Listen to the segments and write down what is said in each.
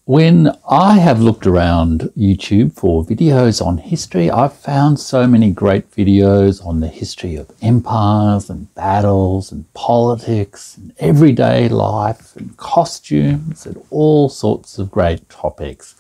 When I have looked around YouTube for videos on history, I've found so many great videos on the history of empires and battles and politics and everyday life and costumes and all sorts of great topics.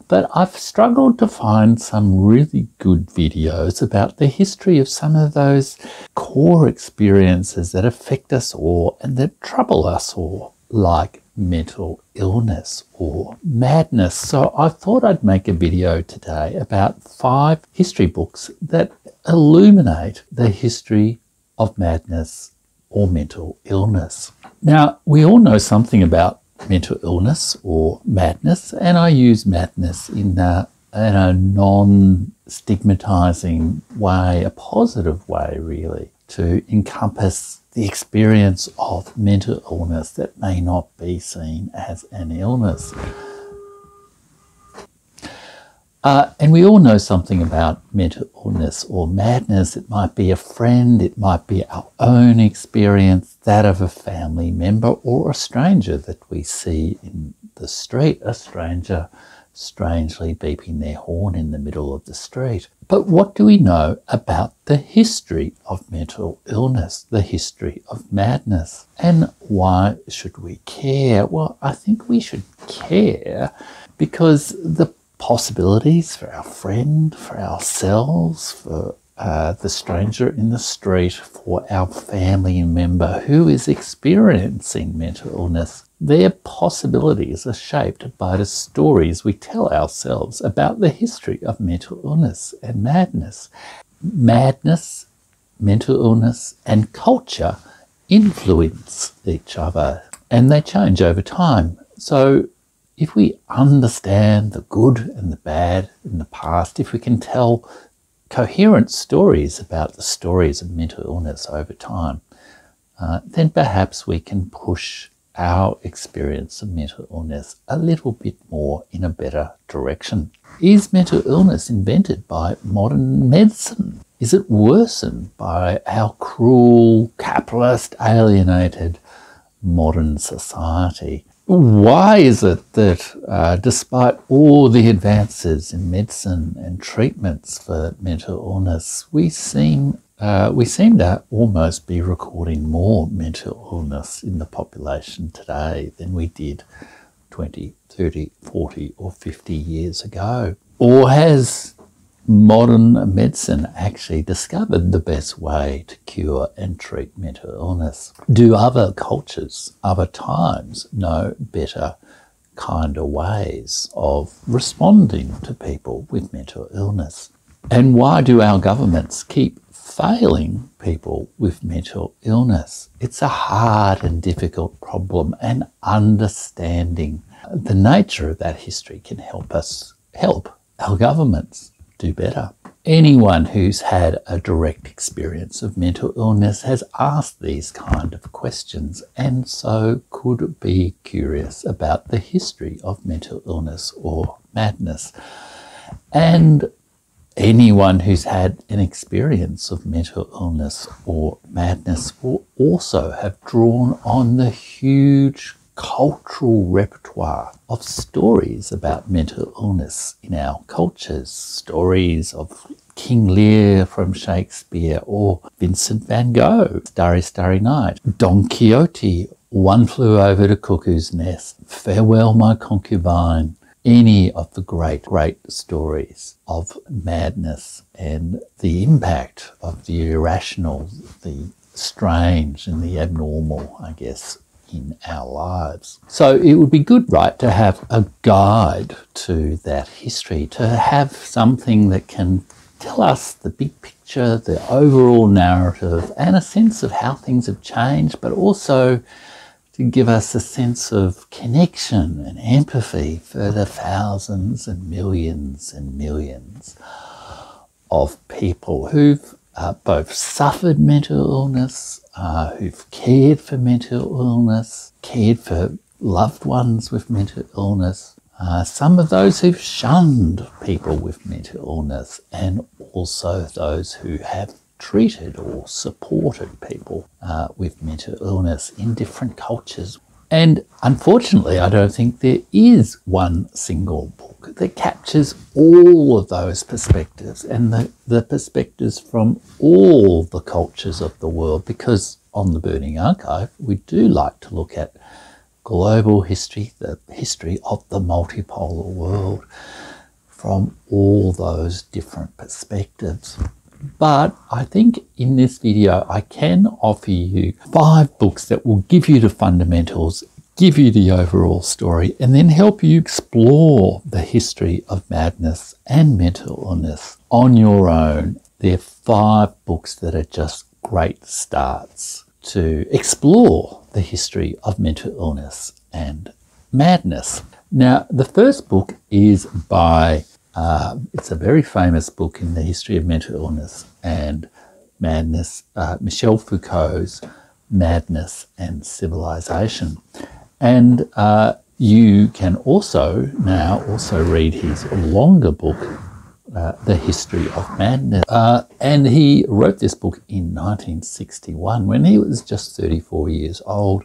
But I've struggled to find some really good videos about the history of some of those core experiences that affect us all and that trouble us all, like mental illness or madness. So I thought I'd make a video today about 5 history books that illuminate the history of madness or mental illness. Now, we all know something about mental illness or madness, and I use madness in a non-stigmatizing way, a positive way really, to encompass the experience of mental illness that may not be seen as an illness. And we all know something about mental illness or madness. It might be a friend, it might be our own experience, that of a family member or a stranger that we see in the street, a stranger strangely beeping their horn in the middle of the street. But what do we know about the history of mental illness, the history of madness? And why should we care? Well, I think we should care because the possibilities for our friend, for ourselves, for the stranger in the street, for our family member who is experiencing mental illness, their possibilities are shaped by the stories we tell ourselves about the history of mental illness and madness. Madness, mental illness, and culture influence each other, and they change over time. So if we understand the good and the bad in the past, if we can tell coherent stories about the stories of mental illness over time, then perhaps we can push our experience of mental illness a little bit more in a better direction. Is mental illness invented by modern medicine? Is it worsened by our cruel, capitalist, alienated modern society? Why is it that despite all the advances in medicine and treatments for mental illness, we seem to almost be recording more mental illness in the population today than we did 20, 30, 40 or 50 years ago? Or has modern medicine actually discovered the best way to cure and treat mental illness? Do other cultures, other times, know better kind of ways of responding to people with mental illness? And why do our governments keep failing people with mental illness? It's a hard and difficult problem, and understanding the nature of that history can help us help our governments do better. Anyone who's had a direct experience of mental illness has asked these kind of questions, and so could be curious about the history of mental illness or madness. And anyone who's had an experience of mental illness or madness will also have drawn on the huge cultural repertoire of stories about mental illness in our cultures. Stories of King Lear from Shakespeare, or Vincent van Gogh, Starry, Starry Night, Don Quixote, One Flew Over the Cuckoo's Nest, Farewell My Concubine, any of the great stories of madness and the impact of the irrational, the strange and the abnormal, I guess, in our lives. So it would be good, right, to have a guide to that history, to have something that can tell us the big picture, the overall narrative, and a sense of how things have changed, but also to give us a sense of connection and empathy for the thousands and millions of people who've both suffered mental illness, who've cared for mental illness, cared for loved ones with mental illness, some of those who've shunned people with mental illness, and also those who have treated or supported people with mental illness in different cultures. And unfortunately, I don't think there is one single book that captures all of those perspectives and the perspectives from all the cultures of the world, because on the Burning Archive, we do like to look at global history, the history of the multipolar world, from all those different perspectives. But I think in this video, I can offer you 5 books that will give you the fundamentals, give you the overall story, and then help you explore the history of madness and mental illness on your own. They're 5 books that are just great starts to explore the history of mental illness and madness. Now, the first book is by it's a very famous book in the history of mental illness and madness, Michel Foucault's Madness and Civilization. And you can also now read his longer book, The History of Madness. And he wrote this book in 1961 when he was just 34 years old.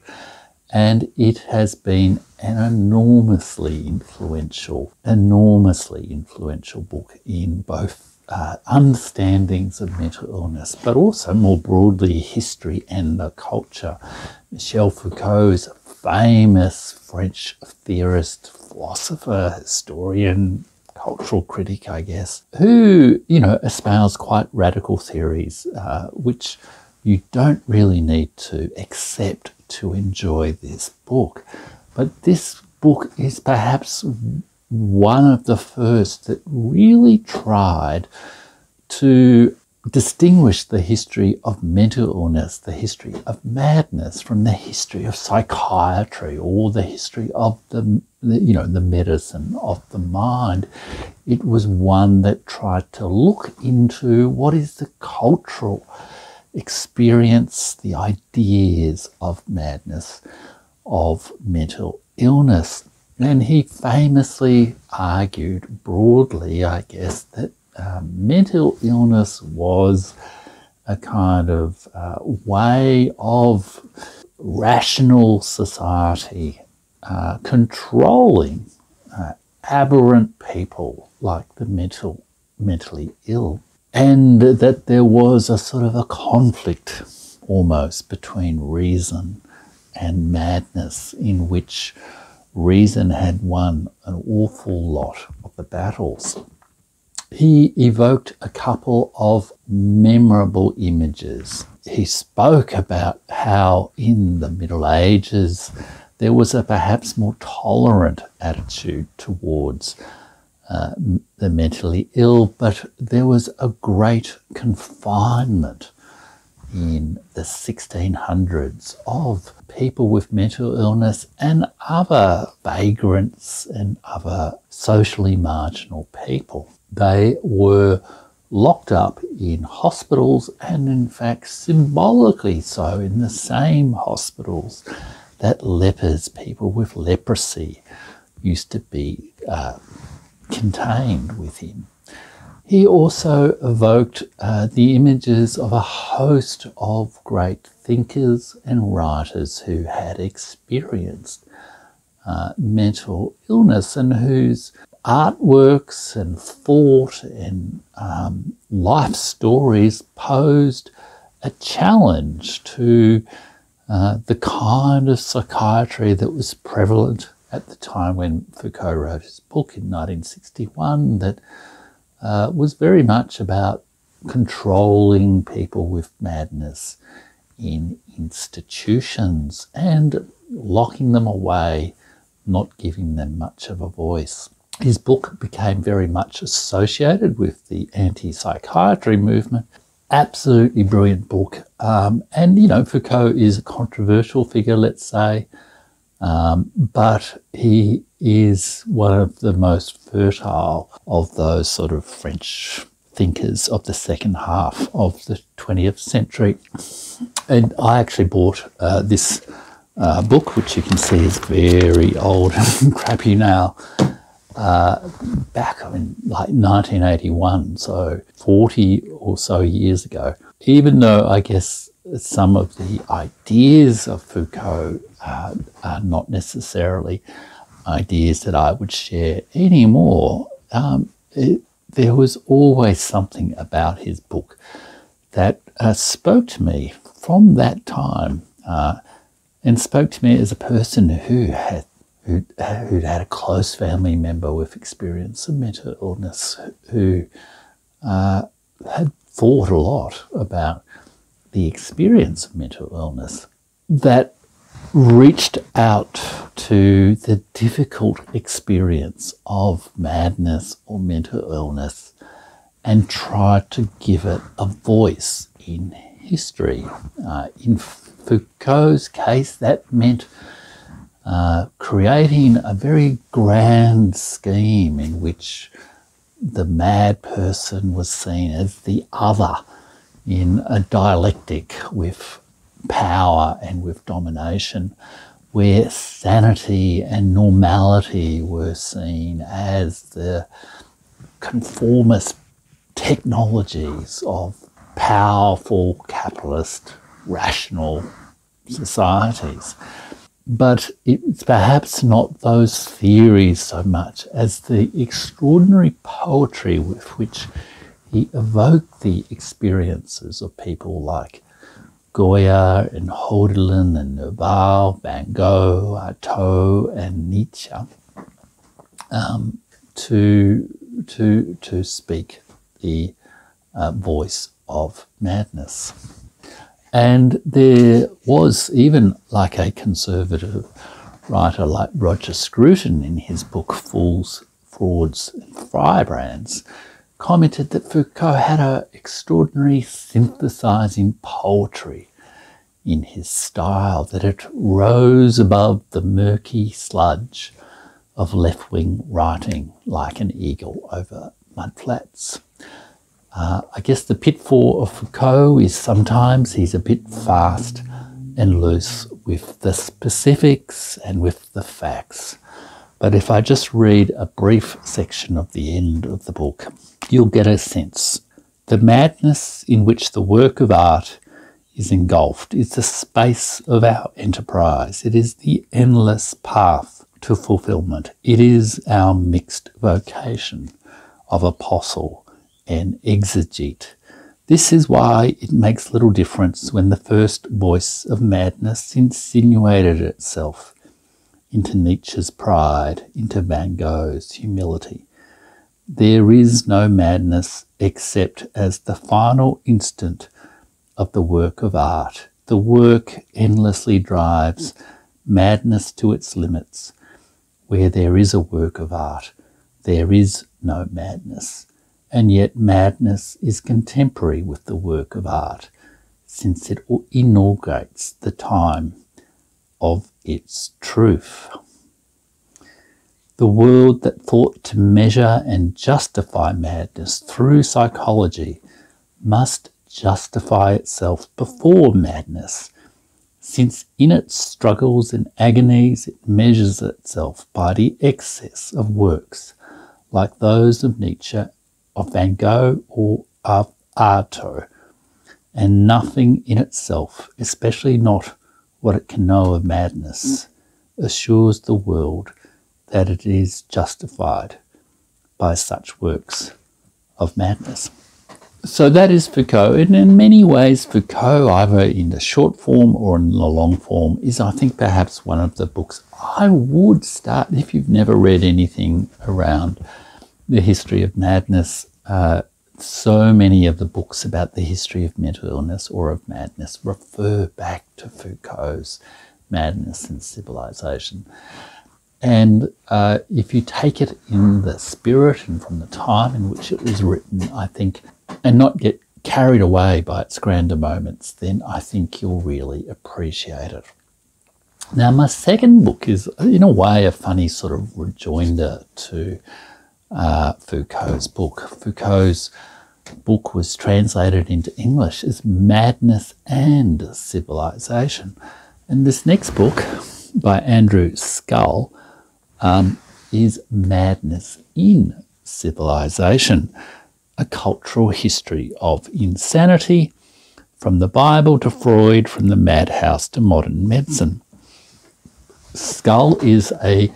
And it has been an enormously influential book in both understandings of mental illness, but also more broadly history and the culture. Michel Foucault is a famous French theorist, philosopher, historian, cultural critic, I guess, who, espoused quite radical theories, which you don't really need to accept to enjoy this book. But this book is perhaps one of the first that really tried to distinguish the history of mental illness, the history of madness, from the history of psychiatry or the history of the medicine of the mind. It was one that tried to look into what is the cultural experience, the ideas of madness, of mental illness. And he famously argued broadly, I guess, that mental illness was a kind of way of rational society controlling aberrant people like the mentally ill. And that there was a sort of a conflict almost between reason and madness, in which reason had won an awful lot of the battles. He evoked a couple of memorable images. He spoke about how in the Middle Ages there was a perhaps more tolerant attitude towards the mentally ill, but there was a great confinement in the 1600s of people with mental illness and other vagrants and other socially marginal people. They were locked up in hospitals, and in fact symbolically so, in the same hospitals that lepers, people with leprosy, used to be contained within. He also evoked the images of a host of great thinkers and writers who had experienced mental illness and whose artworks and thought and life stories posed a challenge to the kind of psychiatry that was prevalent at the time when Foucault wrote his book in 1961, that was very much about controlling people with madness in institutions and locking them away, not giving them much of a voice. His book became very much associated with the anti-psychiatry movement. Absolutely brilliant book. And, Foucault is a controversial figure, let's say, but he is one of the most fertile of those sort of French thinkers of the second half of the 20th century. And I actually bought this book, which you can see is very old and crappy now, back in like 1981, so 40 or so years ago. Even though I guess some of the ideas of Foucault are not necessarily ideas that I would share anymore. There was always something about his book that spoke to me from that time, and spoke to me as a person who'd had a close family member with experience of mental illness, who had thought a lot about the experience of mental illness, that reached out to the difficult experience of madness or mental illness and tried to give it a voice in history. In Foucault's case, that meant creating a very grand scheme in which the mad person was seen as the other in a dialectic with power and with domination, where sanity and normality were seen as the conformist technologies of powerful capitalist rational societies. But it's perhaps not those theories so much as the extraordinary poetry with which he evoked the experiences of people like Goya and Hölderlin and Nerval, Van Gogh, Artaud and Nietzsche, to speak the voice of madness. And there was even like a conservative writer like Roger Scruton in his book Fools, Frauds and Firebrands commented that Foucault had an extraordinary synthesizing poetry in his style, that it rose above the murky sludge of left-wing writing like an eagle over mudflats. I guess the pitfall of Foucault is sometimes he's a bit fast and loose with the specifics and with the facts. But if I just read a brief section of the end of the book, you'll get a sense. The madness in which the work of art is engulfed is the space of our enterprise. It is the endless path to fulfillment. It is our mixed vocation of apostle and exegete. This is why it makes little difference when the first voice of madness insinuated itself into Nietzsche's pride, into Van Gogh's humility. There is no madness except as the final instant of the work of art. The work endlessly drives madness to its limits. Where there is a work of art, there is no madness. And yet madness is contemporary with the work of art, since it inaugurates the time of its truth. The world that thought to measure and justify madness through psychology must justify itself before madness, since in its struggles and agonies it measures itself by the excess of works like those of Nietzsche, of Van Gogh or of Artaud, and nothing in itself, especially not what it can know of madness, assures the world that it is justified by such works of madness. So that is Foucault, and in many ways Foucault, either in the short form or in the long form, is I think perhaps one of the books I would start, if you've never read anything around the history of madness. So many of the books about the history of mental illness or of madness refer back to Foucault's Madness and Civilization. And if you take it in the spirit and from the time in which it was written, I think, and not get carried away by its grander moments, then I think you'll really appreciate it. Now, my second book is, in a way, a funny sort of rejoinder to Foucault's book. Foucault's book was translated into English as Madness and Civilization. And this next book by Andrew Scull is Madness in Civilization, a cultural history of insanity from the Bible to Freud, from the madhouse to modern medicine. Scull is a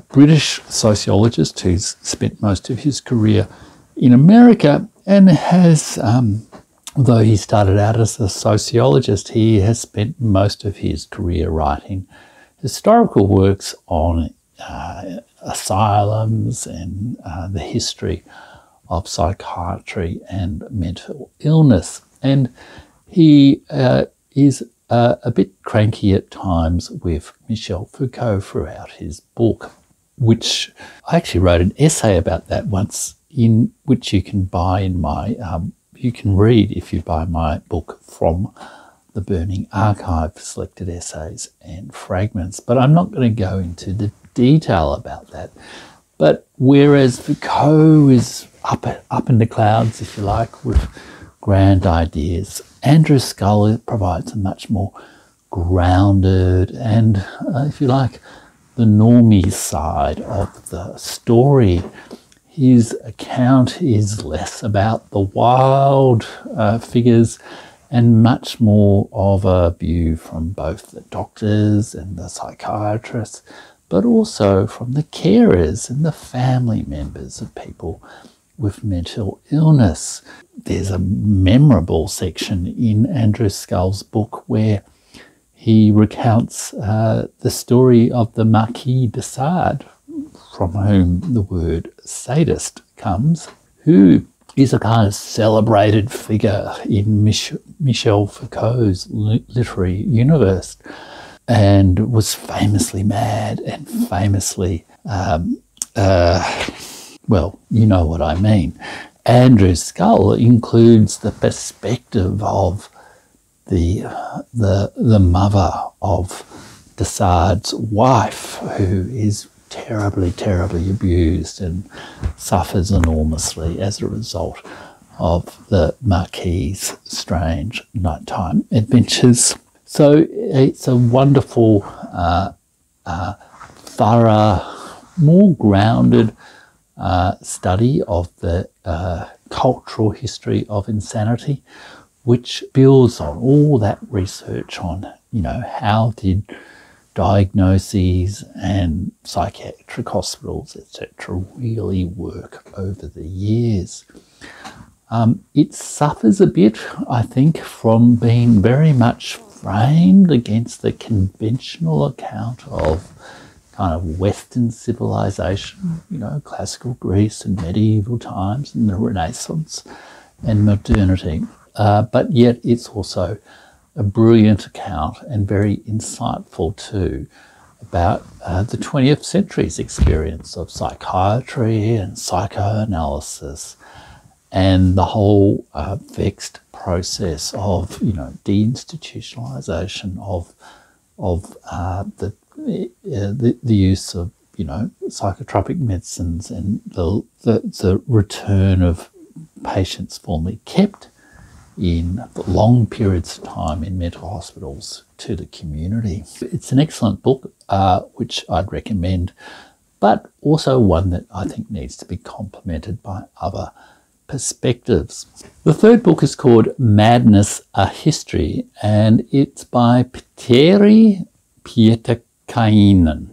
British sociologist who's spent most of his career in America and has, although he started out as a sociologist, he has spent most of his career writing historical works on asylums and the history of psychiatry and mental illness. And he is a bit cranky at times with Michel Foucault throughout his book, which I actually wrote an essay about that once, in which you can buy in my, you can read if you buy my book From the Burning Archive, selected essays and fragments. But I'm not going to go into the detail about that. But whereas Foucault is up in the clouds, if you like, with grand ideas, Andrew Scull provides a much more grounded and, if you like, the normie side of the story. His account is less about the wild figures and much more of a view from both the doctors and the psychiatrists, but also from the carers and the family members of people with mental illness. There's a memorable section in Andrew Scull's book where he recounts the story of the Marquis de Sade, from whom the word sadist comes, who is a kind of celebrated figure in Michel Foucault's literary universe, and was famously mad and famously, well, you know what I mean. Andrew Scull includes the perspective of the mother of de Sade's wife, who is terribly, terribly abused and suffers enormously as a result of the Marquis's strange nighttime adventures. So it's a wonderful, thorough, more grounded study of the cultural history of insanity, which builds on all that research on, you know, how did diagnoses and psychiatric hospitals, etc., really work over the years. It suffers a bit, I think, from being very much framed against the conventional account of kind of Western civilization, you know, classical Greece and medieval times and the Renaissance and modernity. But yet it's also a brilliant account, and very insightful too, about the 20th century's experience of psychiatry and psychoanalysis, and the whole vexed process of, you know, deinstitutionalization of the use of, you know, psychotropic medicines, and the return of patients formerly kept in long periods of time in mental hospitals to the community. It's an excellent book, which I'd recommend, but also one that I think needs to be complemented by other perspectives. The third book is called Madness, A History, and it's by Petteri Pietikainen,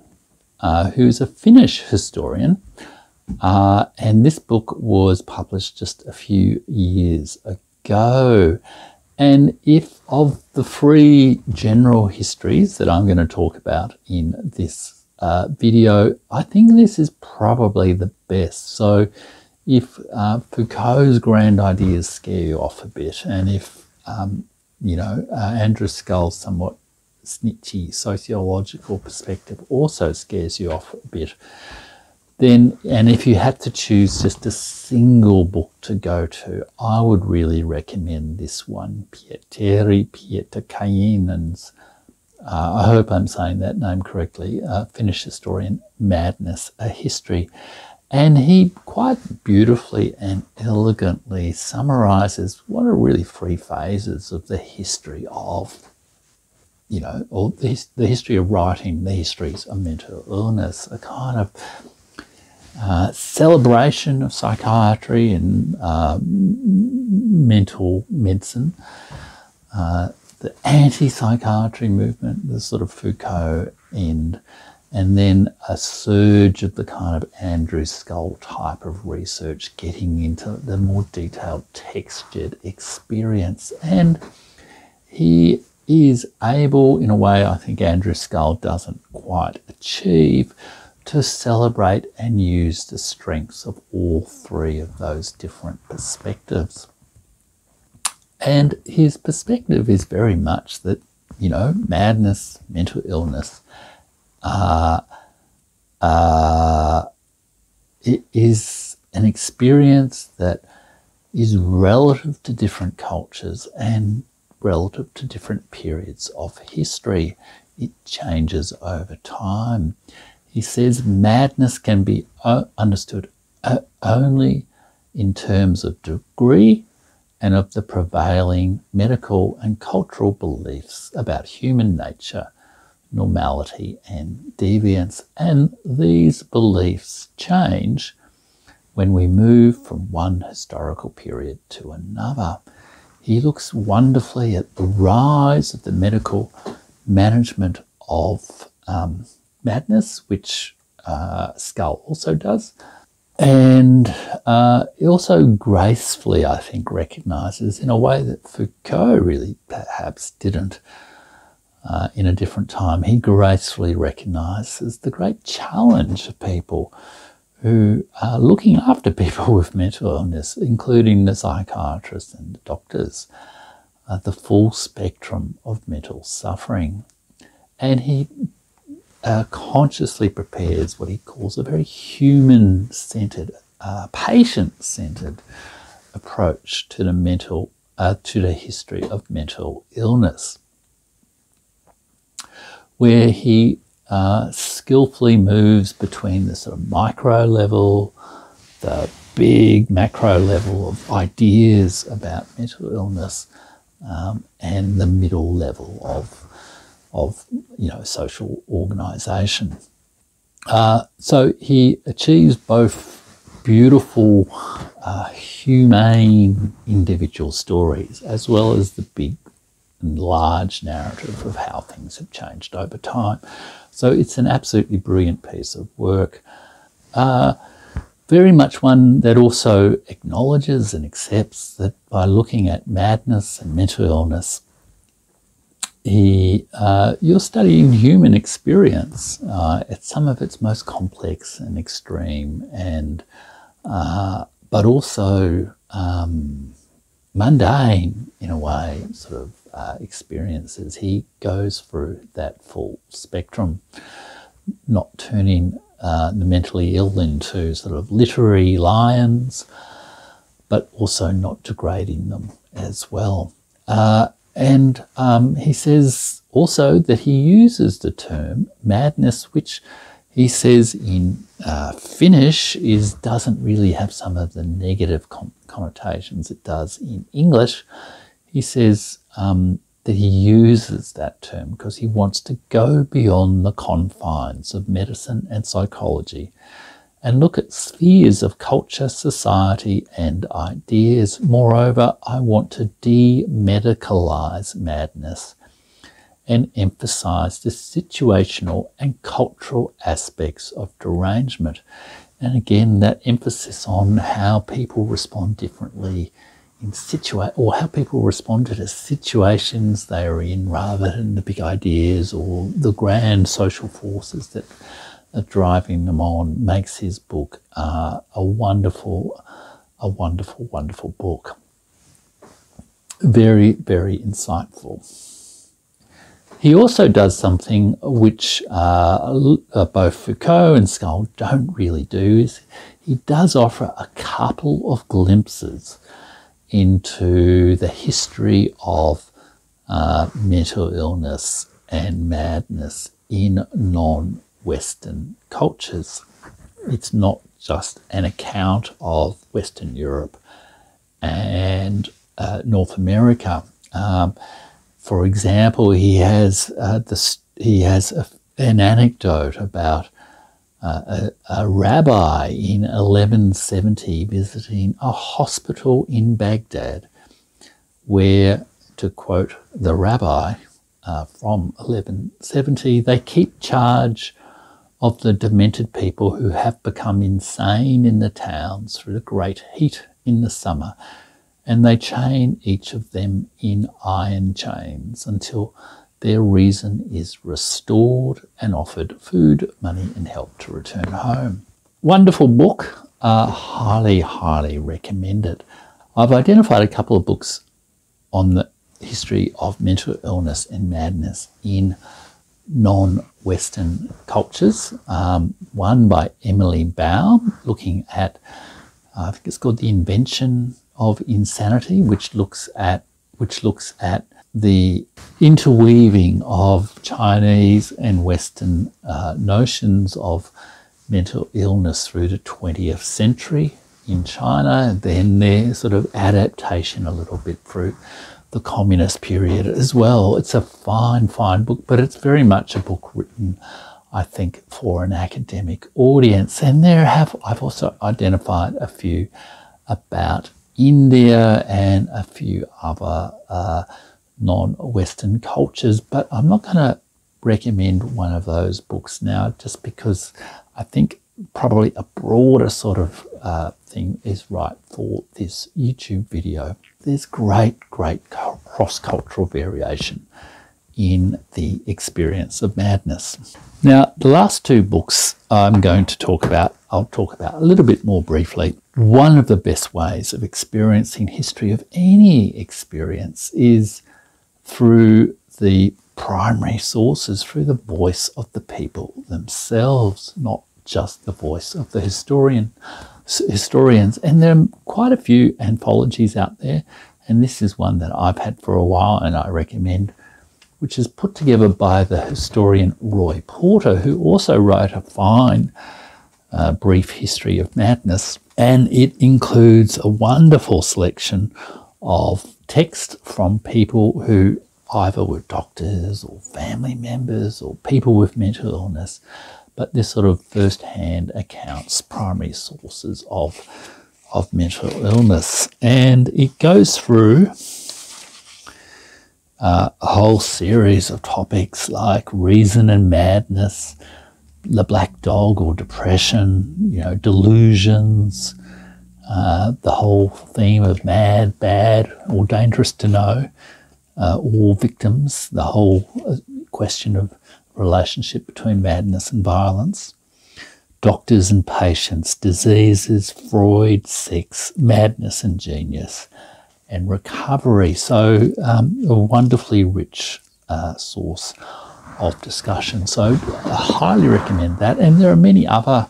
who's a Finnish historian. And this book was published just a few years ago. And if of the three general histories that I'm going to talk about in this video, I think this is probably the best. So if Foucault's grand ideas scare you off a bit, and if you know, Andrew Scull's somewhat snitchy sociological perspective also scares you off a bit, then, and if you had to choose just a single book to go to, I would really recommend this one, Petteri Pietikainen's, I hope I'm saying that name correctly, Finnish historian, Madness, A History. And he quite beautifully and elegantly summarizes what are really three phases of the history of, you know, or the history of writing, the histories of mental illness, a kind of celebration of psychiatry and mental medicine, the anti-psychiatry movement, the sort of Foucault end, and then a surge of the kind of Andrew Scull type of research getting into the more detailed textured experience. And he is able, in a way I think Andrew Scull doesn't quite achieve, to celebrate and use the strengths of all three of those different perspectives. And his perspective is very much that, you know, madness, mental illness, it is an experience that is relative to different cultures and relative to different periods of history. It changes over time. He says madness can be understood only in terms of degree and of the prevailing medical and cultural beliefs about human nature, normality and deviance. And these beliefs change when we move from one historical period to another. He looks wonderfully at the rise of the medical management of madness, which Scull also does. And he also gracefully, I think, recognises, in a way that Foucault really perhaps didn't in a different time, he gracefully recognises the great challenge of people who are looking after people with mental illness, including the psychiatrists and the doctors, the full spectrum of mental suffering. And he consciously prepares what he calls a very human-centred, patient-centred approach to the history of mental illness, where he skillfully moves between the sort of micro level, the big macro level of ideas about mental illness, and the middle level of social organisation. So he achieves both beautiful, humane individual stories, as well as the big and large narrative of how things have changed over time. So it's an absolutely brilliant piece of work. Very much one that also acknowledges and accepts that by looking at madness and mental illness, you're studying human experience at some of its most complex and extreme, and but also mundane in a way, sort of experiences. He goes through that full spectrum, not turning the mentally ill into sort of literary lions, but also not degrading them as well. And he says also that he uses the term madness, which he says in Finnish doesn't really have some of the negative connotations it does in English. He says that he uses that term because he wants to go beyond the confines of medicine and psychology and look at spheres of culture, society, and ideas. Moreover, I want to demedicalize madness and emphasize the situational and cultural aspects of derangement. And again, that emphasis on how people respond differently in or how people respond to the situations they are in, rather than the big ideas or the grand social forces that are driving them on, makes his book a wonderful, wonderful book. Very, very insightful. He also does something which both Foucault and Scull don't really do. Is he does offer a couple of glimpses into the history of mental illness and madness in non-Western cultures. It's not just an account of Western Europe and North America. For example, he has an anecdote about a rabbi in 1170 visiting a hospital in Baghdad, where to quote the rabbi from 1170, they keep charge of the demented people who have become insane in the towns through the great heat in the summer, and they chain each of them in iron chains until their reason is restored and offered food, money and help to return home. Wonderful book, highly, highly recommended. I've identified a couple of books on the history of mental illness and madness in non-Western cultures. One by Emily Baum, looking at, I think it's called The Invention of Insanity, which looks at the interweaving of Chinese and Western notions of mental illness through the 20th century in China, and then their sort of adaptation a little bit through the communist period as well. It's a fine, fine book, but it's very much a book written, I think, for an academic audience. And I've also identified a few about India and a few other non-Western cultures, but I'm not going to recommend one of those books now, just because I think probably a broader sort of thing is right for this YouTube video. There's great cross-cultural variation in the experience of madness. Now, the last two books I'm going to talk about, I'll talk about a little bit more briefly. One of the best ways of experiencing history of any experience is through the primary sources, through the voice of the people themselves, not just the voice of the historians. And there are quite a few anthologies out there, and this is one that I've had for a while and I recommend, which is put together by the historian Roy Porter, who also wrote a fine brief history of madness, and it includes a wonderful selection of text from people who either were doctors or family members or people with mental illness, but this sort of first-hand accounts, primary sources of mental illness. And it goes through a whole series of topics like reason and madness, the black dog or depression, delusions, the whole theme of mad, bad, or dangerous to know, all victims, the whole question of relationship between madness and violence, doctors and patients, diseases, Freud, sex, madness and genius, and recovery. So a wonderfully rich source of discussion. So I highly recommend that. And there are many other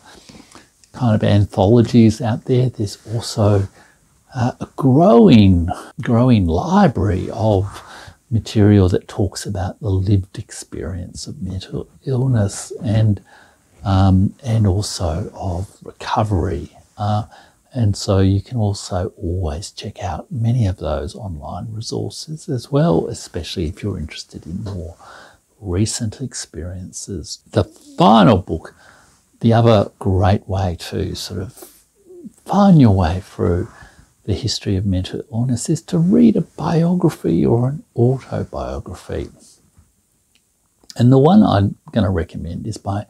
kind of anthologies out there. There's also a growing library of material that talks about the lived experience of mental illness and also of recovery. And so you can also always check out many of those online resources as well, especially if you're interested in more recent experiences. The final book, the other great way to sort of find your way through the history of mental illness, is to read a biography or an autobiography. And the one I'm going to recommend is by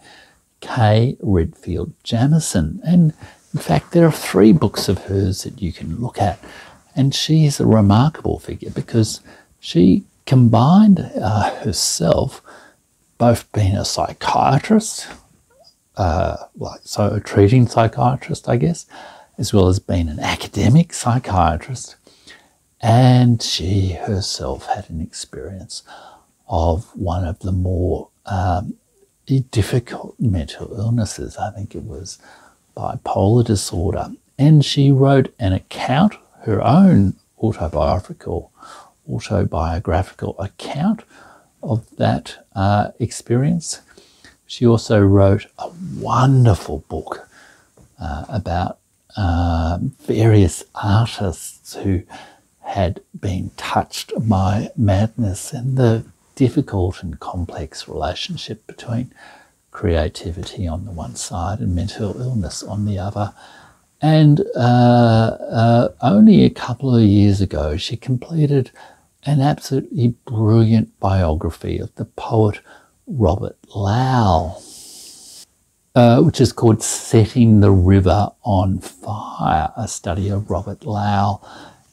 Kay Redfield Jamison. And in fact, there are 3 books of hers that you can look at. And she is a remarkable figure because she combined herself, both being a psychiatrist, so a treating psychiatrist, I guess, as well as being an academic psychiatrist. And she herself had an experience of one of the more difficult mental illnesses. I think it was bipolar disorder. And she wrote an account, her own autobiographical account of that experience. She also wrote a wonderful book about various artists who had been touched by madness and the difficult and complex relationship between creativity on the one side and mental illness on the other. And only a couple of years ago, she completed an absolutely brilliant biography of the poet Robert Lowell, which is called Setting the River on Fire, a study of Robert Lowell,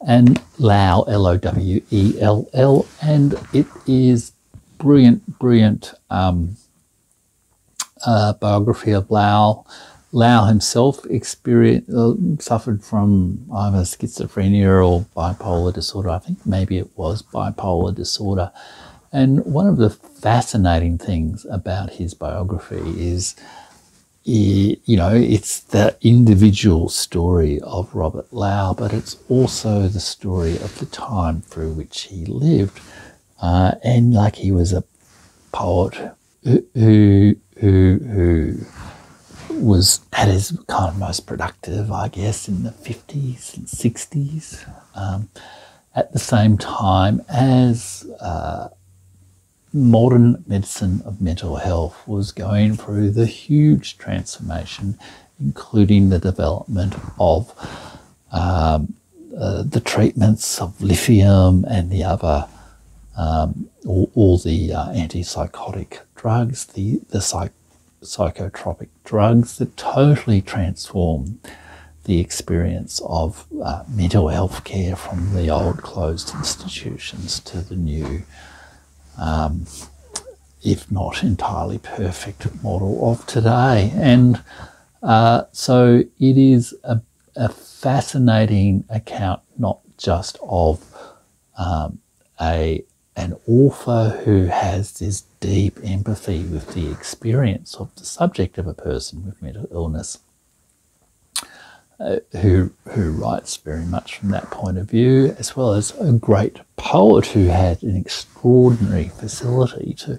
and Lowell, L-O-W-E-L-L, and it is brilliant biography of Lowell. Lowell himself suffered from either schizophrenia or bipolar disorder. I think maybe it was bipolar disorder. And one of the fascinating things about his biography is, you know, it's the individual story of Robert Lowell, but it's also the story of the time through which he lived. And like, he was a poet who was at his kind of most productive, I guess, in the 50s and 60s, at the same time as modern medicine of mental health was going through the huge transformation, including the development of the treatments of lithium and the other, all the antipsychotic drugs, the psychotropic drugs that totally transform the experience of mental health care from the old closed institutions to the new, if not entirely perfect, model of today. And so it is a fascinating account, not just of an author who has this deep empathy with the experience of the subject of a person with mental illness, who writes very much from that point of view, as well as a great poet who had an extraordinary facility to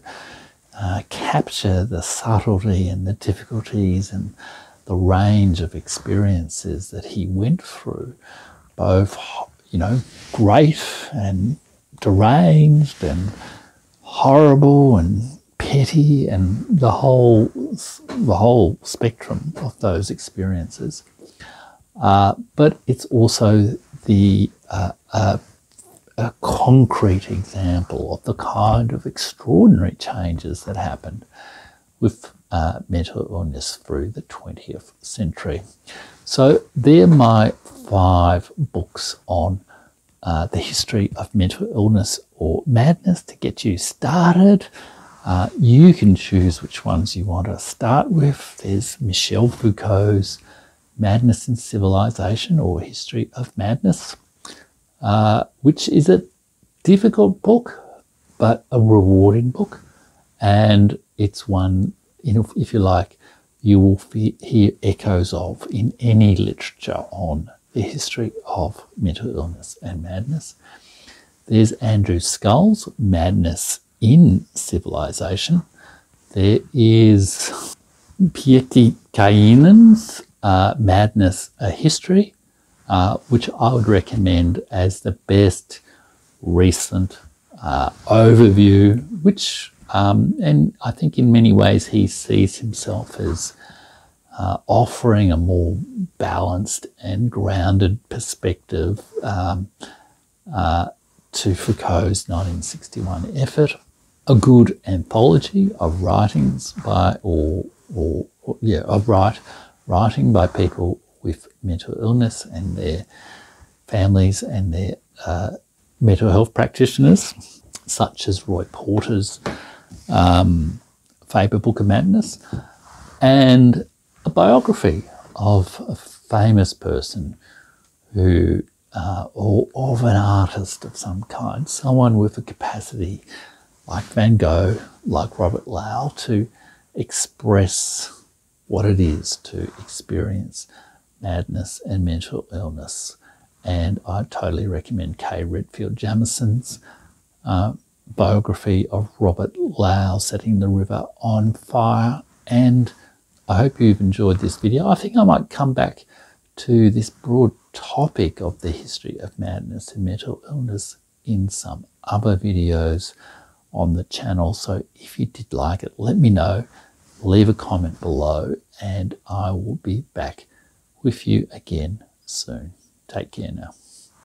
capture the subtlety and the difficulties and the range of experiences that he went through, both, you know, great and deranged and horrible and petty, and the whole spectrum of those experiences. But it's also a concrete example of the kind of extraordinary changes that happened with mental illness through the 20th century. So they're my 5 books on the history of mental illness or madness to get you started. You can choose which ones you want to start with. There's Michel Foucault's Madness in Civilization, or History of Madness, which is a difficult book, but a rewarding book. And it's one, if you like, you will hear echoes of in any literature on the history of mental illness and madness. There's Andrew Scull's Madness in Civilization. There is Pietikainen's Madness, a History, which I would recommend as the best recent overview, which, and I think in many ways he sees himself as offering a more balanced and grounded perspective to Foucault's 1961 effort. A good anthology of writings by, writing by people with mental illness and their families and their mental health practitioners, such as Roy Porter's Faber Book of Madness, and a biography of a famous person who, or of an artist of some kind, someone with a capacity like Van Gogh, like Robert Lowell, to express what it is to experience madness and mental illness. And I totally recommend Kay Redfield Jamison's biography of Robert Lowell, Setting the River on Fire. And I hope you've enjoyed this video. I think I might come back to this broad topic of the history of madness and mental illness in some other videos on the channel. So if you did like it, let me know. Leave a comment below and I will be back with you again soon. Take care now.